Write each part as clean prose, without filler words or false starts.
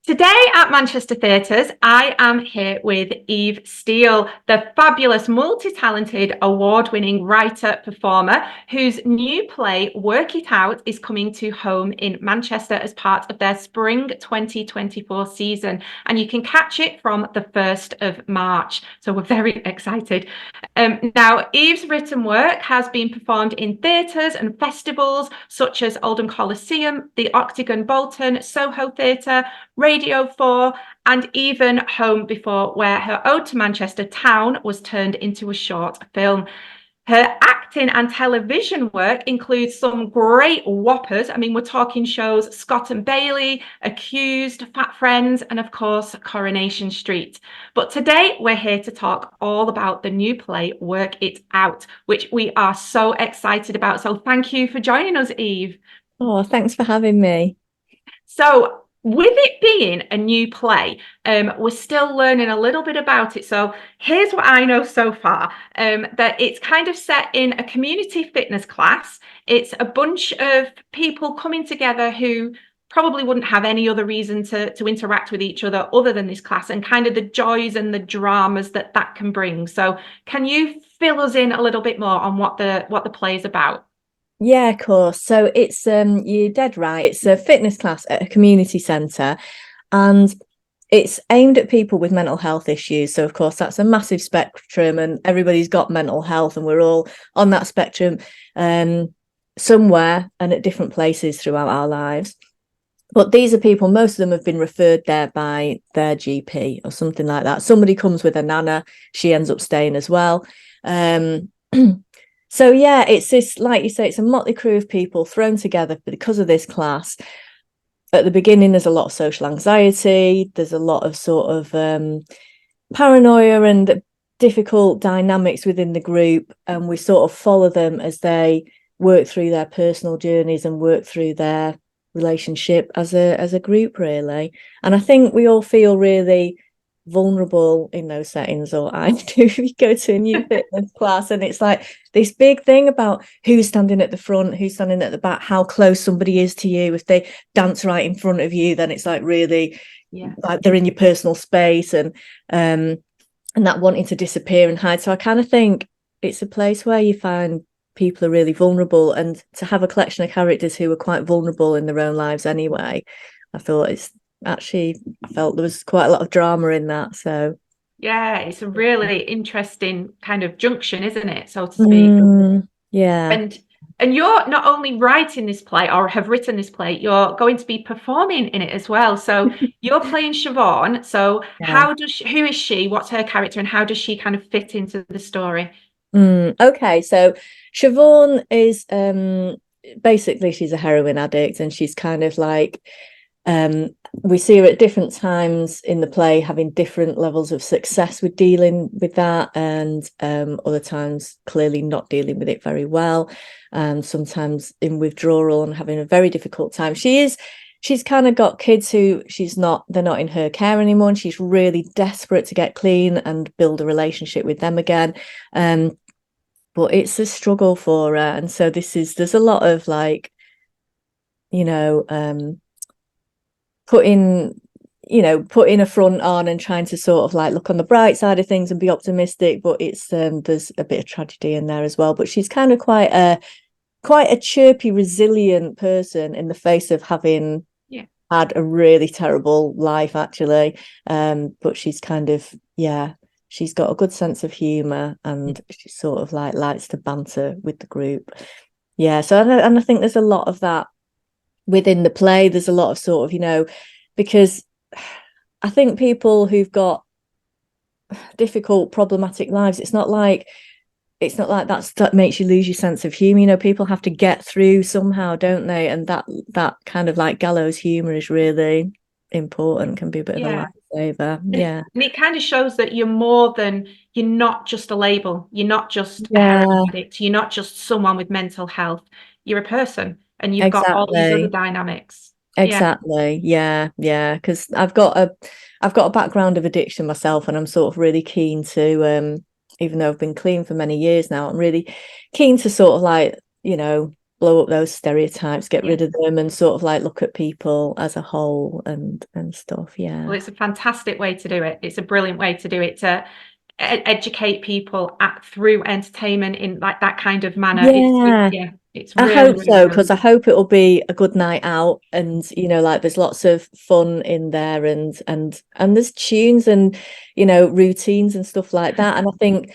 Today at Manchester Theatres, I am here with Eve Steele, the fabulous, multi-talented, award-winning writer, performer, whose new play, Work It Out, is coming to home in Manchester as part of their Spring 2024 season. And you can catch it from the 1st of March. So we're very excited. Now, Eve's written work has been performed in theatres and festivals such as Oldham Coliseum, the Octagon Bolton, Soho Theatre, Radio 4, and even Home Before, where her ode to Manchester town was turned into a short film. Her acting and television work includes some great whoppers. I mean, we're talking shows Scott and Bailey, Accused, Fat Friends, and of course, Coronation Street. But today we're here to talk all about the new play, Work It Out, which we are so excited about. So thank you for joining us, Eve. Oh, thanks for having me. So with it being a new play, we're still learning a little bit about it. So here's what I know so far, that it's kind of set in a community fitness class. It's a bunch of people coming together who probably wouldn't have any other reason to interact with each other than this class, and kind of the joys and the dramas that can bring. So can you fill us in a little bit more on what the play is about? Yeah, of course. So it's you're dead right. It's a fitness class at a community centre, and it's aimed at people with mental health issues. So of course that's a massive spectrum, and everybody's got mental health, and we're all on that spectrum somewhere and at different places throughout our lives. But these are people, most of them have been referred there by their GP or something like that. Somebody comes with a nana, she ends up staying as well. So yeah, it's this, like you say, it's a motley crew of people thrown together because of this class. At the beginning, there's a lot of social anxiety. There's a lot of sort of paranoia and difficult dynamics within the group. And we sort of follow them as they work through their personal journeys and work through their relationship as a group, really. And I think we all feel really vulnerable in those settings, or I do. If you go to a new fitness class and it's like this big thing about who's standing at the front, who's standing at the back, how close somebody is to you. If they dance right in front of you, then it's like really like they're in your personal space, and that wanting to disappear and hide. So I kind of think it's a place where you find people are really vulnerable, and to have a collection of characters who are quite vulnerable in their own lives anyway, I thought I felt there was quite a lot of drama in that. So yeah, it's a really interesting kind of junction, isn't it, so to speak? Yeah. And you're not only writing this play or have written this play, you're going to be performing in it as well. So you're playing Siobhan. So Yeah. who is she? What's her character, and how does she kind of fit into the story? Okay, so Siobhan is basically, she's a heroin addict, and she's kind of like we see her at different times in the play having different levels of success with dealing with that, and other times clearly not dealing with it very well, and sometimes in withdrawal and having a very difficult time. She's kind of got kids who they're not in her care anymore, and she's really desperate to get clean and build a relationship with them again. But it's a struggle for her, and so there's a lot of like, putting a front on and trying to sort of like look on the bright side of things and be optimistic, but it's there's a bit of tragedy in there as well. But she's kind of quite a chirpy, resilient person in the face of having had a really terrible life, actually. But she's kind of, she's got a good sense of humor, and she sort of like likes to banter with the group. So and I think there's a lot of that within the play. There's a lot of sort of, because I think people who've got difficult, problematic lives, it's not like that makes you lose your sense of humor. People have to get through somehow, don't they? And that kind of like gallows humor is really important, can be a bit of a lifesaver. And it kind of shows that you're not just a label. You're not just a heroin addict. You're not just someone with mental health. You're a person, and you've got all these other dynamics. Exactly. Yeah. Because I've got a background of addiction myself, and I'm sort of really keen to even though I've been clean for many years now, I'm really keen to sort of like, blow up those stereotypes, get rid of them, and sort of like look at people as a whole and stuff. Yeah. Well, it's a fantastic way to do it. It's a brilliant way to do it, to educate people through entertainment in like that kind of manner. Yeah. It's I really, hope really so, because brilliant. I hope it'll be a good night out, and like there's lots of fun in there, and there's tunes and routines and stuff like that. And I think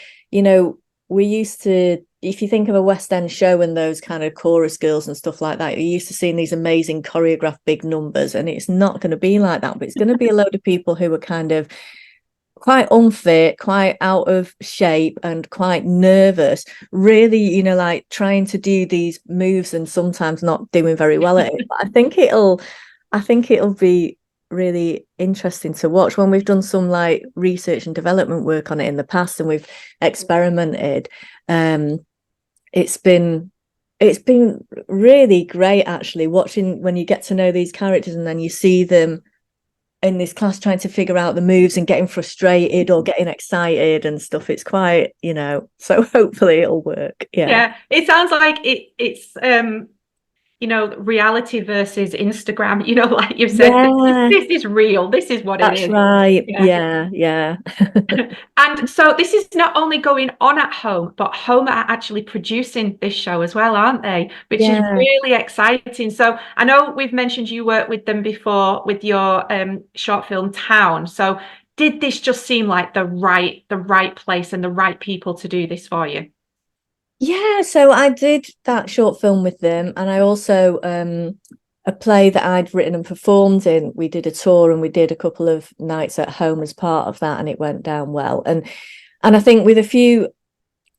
we used to, if you think of a West End show and those kind of chorus girls and stuff like that, you're used to seeing these amazing choreographed big numbers, and it's not going to be like that, but it's going to be a load of people who are kind of quite unfit, quite out of shape, and quite nervous, really, like trying to do these moves and sometimes not doing very well at it. But I think it'll be really interesting to watch. When we've done some like research and development work on it in the past, and we've experimented, it's been really great actually watching when you get to know these characters and then you see them in this class trying to figure out the moves and getting frustrated or getting excited and stuff. It's quite, so hopefully it'll work. Yeah, it sounds like it's reality versus Instagram, like you've said, this is real, this is what it That's is. right. Yeah. And so this is not only going on at home, but home are actually producing this show as well, aren't they? Which is really exciting. So I know we've mentioned you worked with them before with your short film Town. So did this just seem like the right place and the right people to do this for you? Yeah, so I did that short film with them, and I also a play that I'd written and performed in. We did a tour and we did a couple of nights at home as part of that, and it went down well. And I think with a few,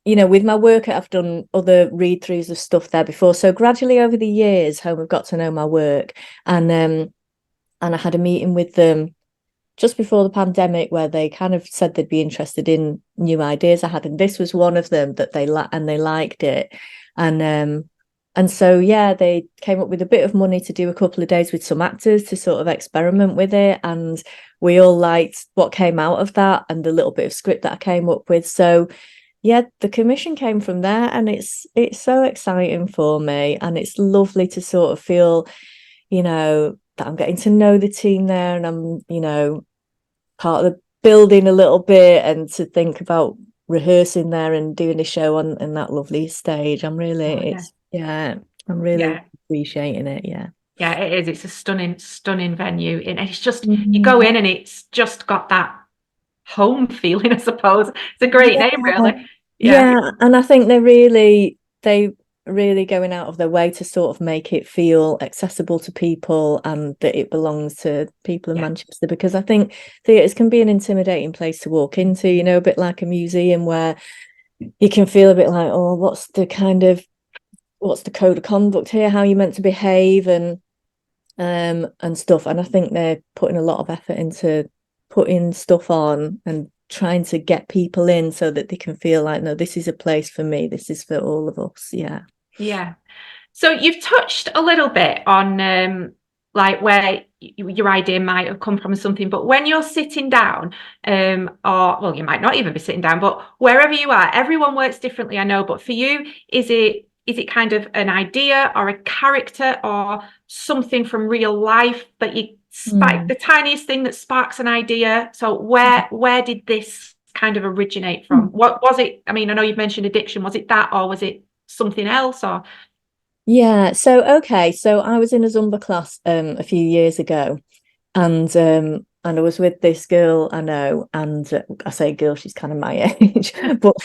with my work, I've done other read-throughs of stuff there before. So gradually over the years, home have got to know my work, and I had a meeting with them just before the pandemic where they kind of said they'd be interested in new ideas I had, and this was one of them that they liked it. And so they came up with a bit of money to do a couple of days with some actors to sort of experiment with it, and we all liked what came out of that and the little bit of script that I came up with. So the commission came from there, and it's so exciting for me, and it's lovely to sort of feel that I'm getting to know the team there, and I'm part of the building a little bit, and to think about rehearsing there and doing a show on in that lovely stage. I'm really I'm really appreciating it. Yeah, it is. It's a stunning venue, and it's just you go in and it's just got that home feeling, I suppose. It's a great name, really. And I think they really going out of their way to sort of make it feel accessible to people, and that it belongs to people in Manchester, because I think theatres can be an intimidating place to walk into, a bit like a museum where you can feel a bit like, oh, what's the code of conduct here, how you're meant to behave, and stuff. And I think they're putting a lot of effort into putting stuff on and trying to get people in so that they can feel like, no, this is a place for me, this is for all of us. So you've touched a little bit on like where your idea might have come from or something, but when you're sitting down, or well, you might not even be sitting down, but wherever you are, everyone works differently, I know, but for you, is it kind of an idea or a character or something from real life that you the tiniest thing that sparks an idea? So where did this kind of originate from? What was it? I mean, I know you've mentioned addiction. Was it that, or was it something else? Or so I was in a Zumba class a few years ago, and I was with this girl I know, and I say girl, she's kind of my age, but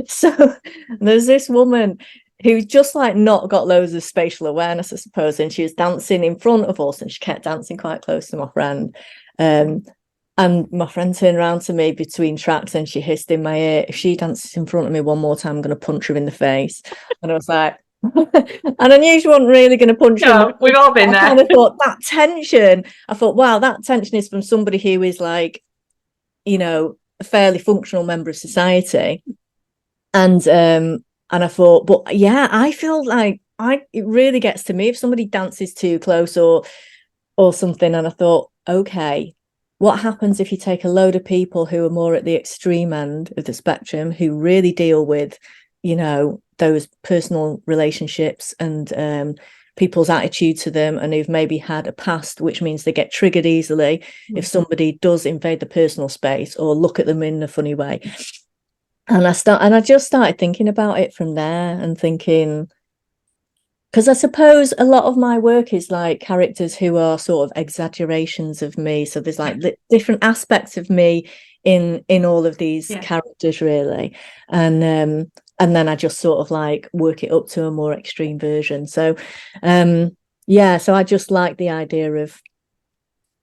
so there's this woman who's just like not got loads of spatial awareness, I suppose, and she was dancing in front of us, and she kept dancing quite close to my friend. And my friend turned around to me between tracks and she hissed in my ear, if she dances in front of me one more time, I'm going to punch her in the face. And I was like, and I knew she wasn't really going to punch her in the face. We've all been there. I kind of thought that tension, wow, that tension is from somebody who is like, a fairly functional member of society. And I thought, but I feel like it really gets to me if somebody dances too close or something. And I thought, okay, what happens if you take a load of people who are more at the extreme end of the spectrum, who really deal with, those personal relationships and people's attitude to them, and who've maybe had a past, which means they get triggered easily if somebody does invade the personal space or look at them in a funny way. And I just started thinking about it from there, and thinking, because I suppose a lot of my work is like characters who are sort of exaggerations of me. So there's like different aspects of me in all of these characters, really. And then I just sort of like work it up to a more extreme version. So so I just like the idea of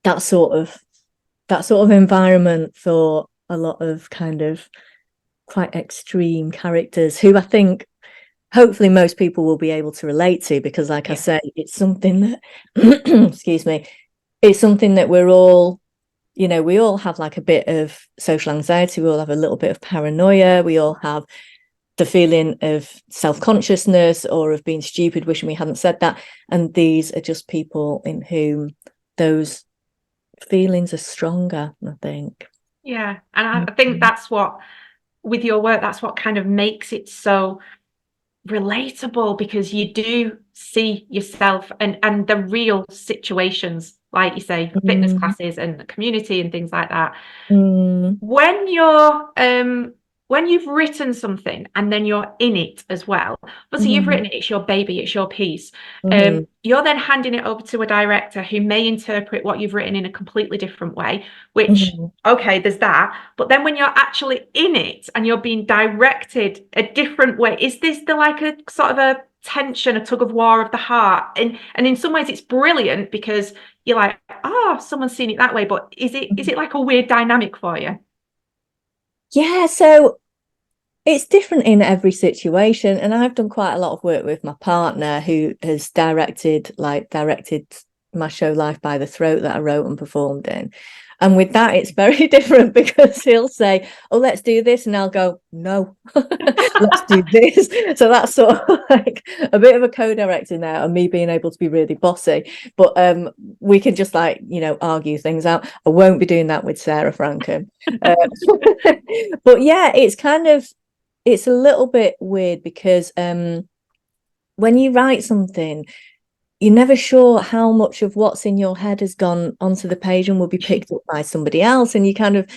that sort of environment for a lot of kind of quite extreme characters who I think hopefully most people will be able to relate to, because like I say, it's something that excuse me, it's something that we're all, you know, we all have like a bit of social anxiety, we all have a little bit of paranoia, we all have the feeling of self-consciousness or of being stupid, wishing we hadn't said that. And these are just people in whom those feelings are stronger, I think. Yeah. And I think that's what, with your work, that's what kind of makes it so relatable, because you do see yourself and the real situations, like you say, fitness classes and the community and things like that. When you're when you've written something and then you're in it as well, but so you've written it, it's your baby, it's your piece, you're then handing it over to a director who may interpret what you've written in a completely different way, which okay, there's that. But then when you're actually in it and you're being directed a different way, is this the like a sort of a tension, a tug of war of the heart? And in some ways it's brilliant, because you're like, oh, someone's seen it that way. But is it like a weird dynamic for you? Yeah, so it's different in every situation, and I've done quite a lot of work with my partner, who has directed my show Life by the Throat that I wrote and performed in. And with that, it's very different, because he'll say, oh, let's do this, and I'll go, no, let's do this. So that's sort of like a bit of a co-director now, and me being able to be really bossy. But we can just like, you know, argue things out. I won't be doing that with Sarah Franken. But yeah, it's a little bit weird, because when you write something, you're never sure how much of what's in your head has gone onto the page and will be picked up by somebody else. And you kind of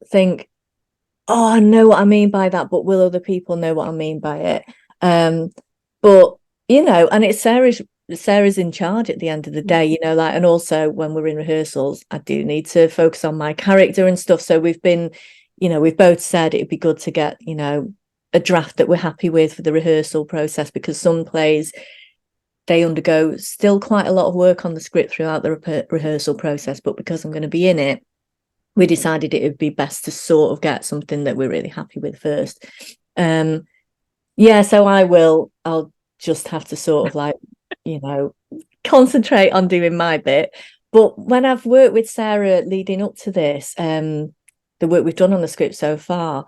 think, oh, I know what I mean by that, but will other people know what I mean by it? But, you know, and it's Sarah's in charge at the end of the day, you know, like, and also when we're in rehearsals, I do need to focus on my character and stuff. So we've both said it'd be good to get, you know, a draft that we're happy with for the rehearsal process, because some plays, they undergo still quite a lot of work on the script throughout the rehearsal process. But because I'm going to be in it, we decided it would be best to sort of get something that we're really happy with first. So I'll just have to sort of like, you know, concentrate on doing my bit. But when I've worked with Sarah leading up to this, the work we've done on the script so far,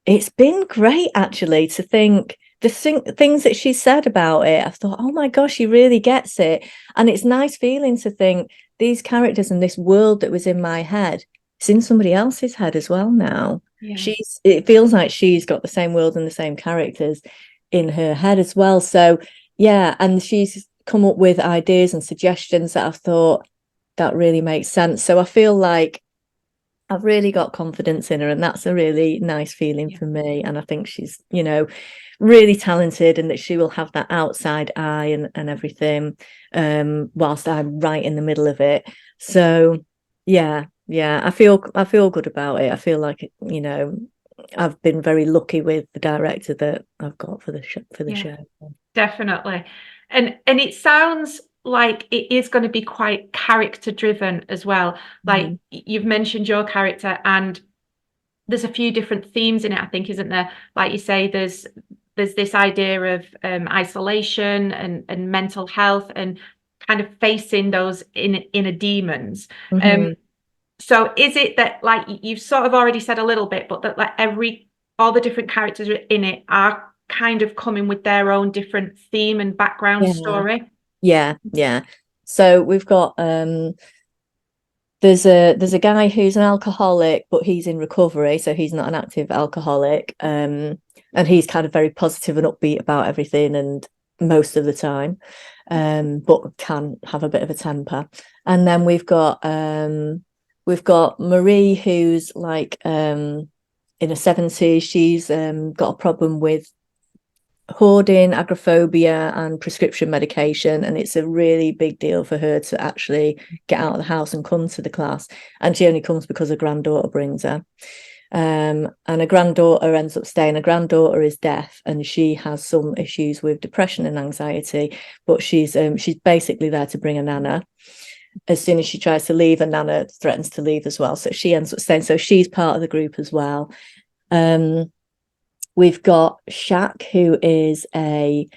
it's been great actually to think the things that she said about it. I thought, oh my gosh, she really gets it. And it's nice feeling to think these characters and this world that was in my head, it's in somebody else's head as well now. It feels like she's got the same world and the same characters in her head as well. So yeah, and she's come up with ideas and suggestions that I've thought that really makes sense. So I feel like I've really got confidence in her, and that's a really nice feeling for me. And I think she's, you know, really talented, and that she will have that outside eye and everything, whilst I'm right in the middle of it. So yeah, I feel good about it. I feel like, you know, I've been very lucky with the director that I've got for the show. Definitely. And it sounds like it is going to be quite character driven as well. Like you've mentioned your character, and there's a few different themes in it, I think, isn't there? Like you say, there's this idea of isolation and mental health, and kind of facing those inner demons. So is it that, like you've sort of already said a little bit, but that like all the different characters in it are kind of coming with their own different theme and background story? Yeah. So we've got there's a guy who's an alcoholic, but he's in recovery, so he's not an active alcoholic. and he's kind of very positive and upbeat about everything, and most of the time, but can have a bit of a temper. And then we've got Marie, who's like in her 70s. She's got a problem with hoarding, agoraphobia, and prescription medication, and it's a really big deal for her to actually get out of the house and come to the class. And she only comes because her granddaughter brings her. And her granddaughter ends up staying. Her granddaughter is deaf, and she has some issues with depression and anxiety, but she's basically there to bring a nana. As soon as she tries to leave, a nana threatens to leave as well, so she ends up staying. So she's part of the group as well. We've got Shaq, who is a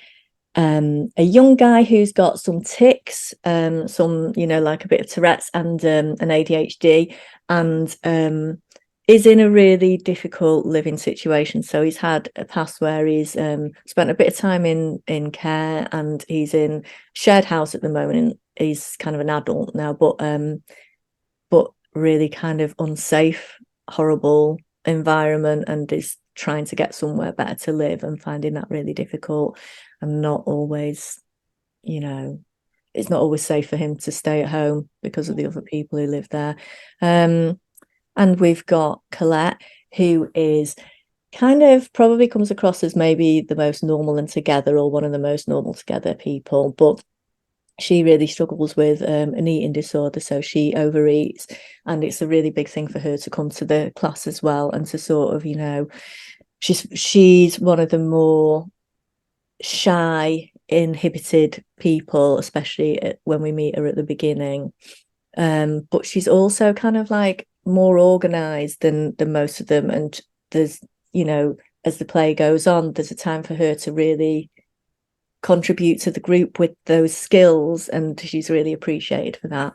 young guy who's got some tics, some, like a bit of Tourette's and an ADHD, and is in a really difficult living situation. So he's had a past where he's spent a bit of time in care, and he's in shared house at the moment. And he's kind of an adult now, but really kind of unsafe, horrible environment, and is trying to get somewhere better to live and finding that really difficult, and not always, it's not always safe for him to stay at home because of the other people who live there. And we've got Colette, who is kind of probably comes across as maybe the most normal and together, or one of the most normal together people, but she really struggles with an eating disorder, so she overeats, and it's a really big thing for her to come to the class as well, and to sort of, she's one of the more shy, inhibited people, especially when we meet her at the beginning. But she's also kind of like more organized than most of them, and there's, as the play goes on, there's a time for her to really contribute to the group with those skills, and she's really appreciated for that.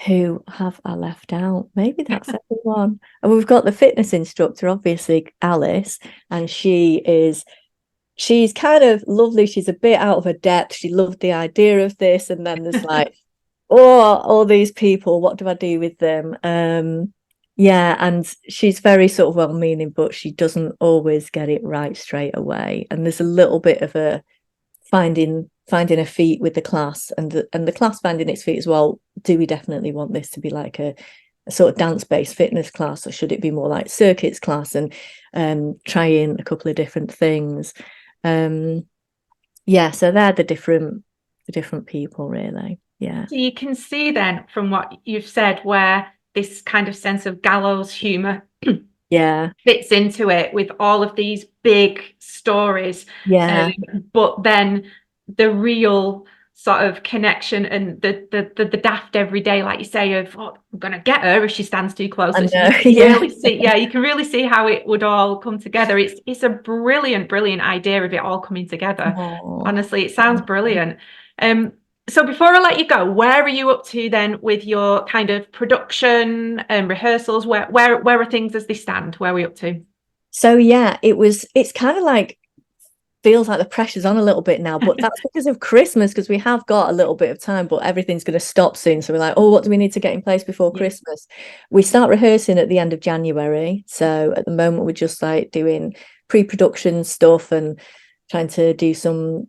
Who have I left out? Maybe that's everyone. And we've got the fitness instructor, obviously, Alice, and she's kind of lovely. She's a bit out of her depth. She loved the idea of this, and then there's like, all these people, what do I do with them? Yeah, and she's very sort of well-meaning, but she doesn't always get it right straight away. And there's a little bit of a finding her feet with the class, and the class finding its feet as well. Do we definitely want this to be like a sort of dance-based fitness class, or should it be more like circuits class, and trying a couple of different things? Yeah, so they're the different people, really. Yeah. So you can see then from what you've said where this kind of sense of gallows humor fits into it, with all of these big stories. But then the real sort of connection and the daft everyday, like you say, of I'm gonna get her if she stands too close. So you can really see how it would all come together. It's a brilliant idea of it all coming together. Honestly, it sounds brilliant. So before I let you go, where are you up to then with your kind of production and rehearsals? Where are things as they stand? Where are we up to? So yeah, it's kind of like, feels like the pressure's on a little bit now, but that's because of Christmas, because we have got a little bit of time, but everything's going to stop soon. So we're like, what do we need to get in place before Christmas? We start rehearsing at the end of January. So at the moment, we're just like doing pre-production stuff and trying to do some,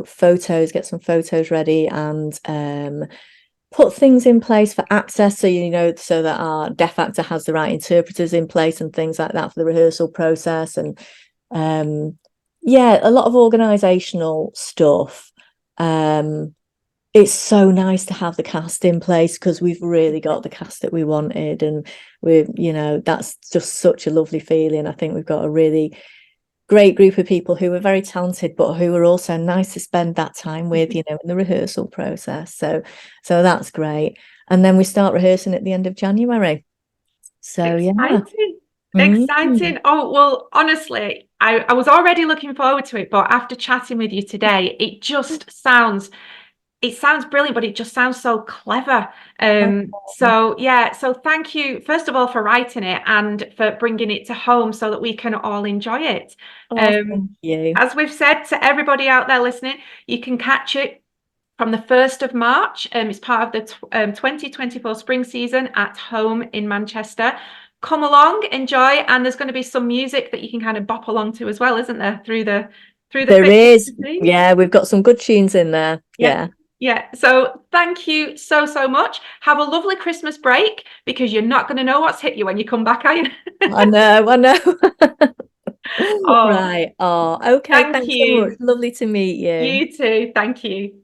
photos, get some photos ready, and put things in place for access. So, so that our deaf actor has the right interpreters in place and things like that for the rehearsal process. And a lot of organizational stuff. It's so nice to have the cast in place, because we've really got the cast that we wanted, and that's just such a lovely feeling. I think we've got a really great group of people who are very talented, but who are also nice to spend that time with, in the rehearsal process. So that's great. And then we start rehearsing at the end of January. So Exciting. Oh, well, honestly, I was already looking forward to it, but after chatting with you today, it just sounds brilliant, but it just sounds so clever. So thank you, first of all, for writing it and for bringing it to home so that we can all enjoy it. Thank you. As we've said to everybody out there listening, you can catch it from the 1st of March. It's part of the 2024 spring season at home in Manchester. come along, enjoy, and there's going to be some music that you can kind of bop along to as well, isn't there? Through the There thick is. scenes. Yeah, we've got some good tunes in there. Yeah. Yeah. Yeah. So thank you so, so much. Have a lovely Christmas break, because you're not going to know what's hit you when you come back, are you? I know, I know. Oh, Right. Oh, okay. thank Thanks so much. you. Lovely to meet you. You too. Thank you.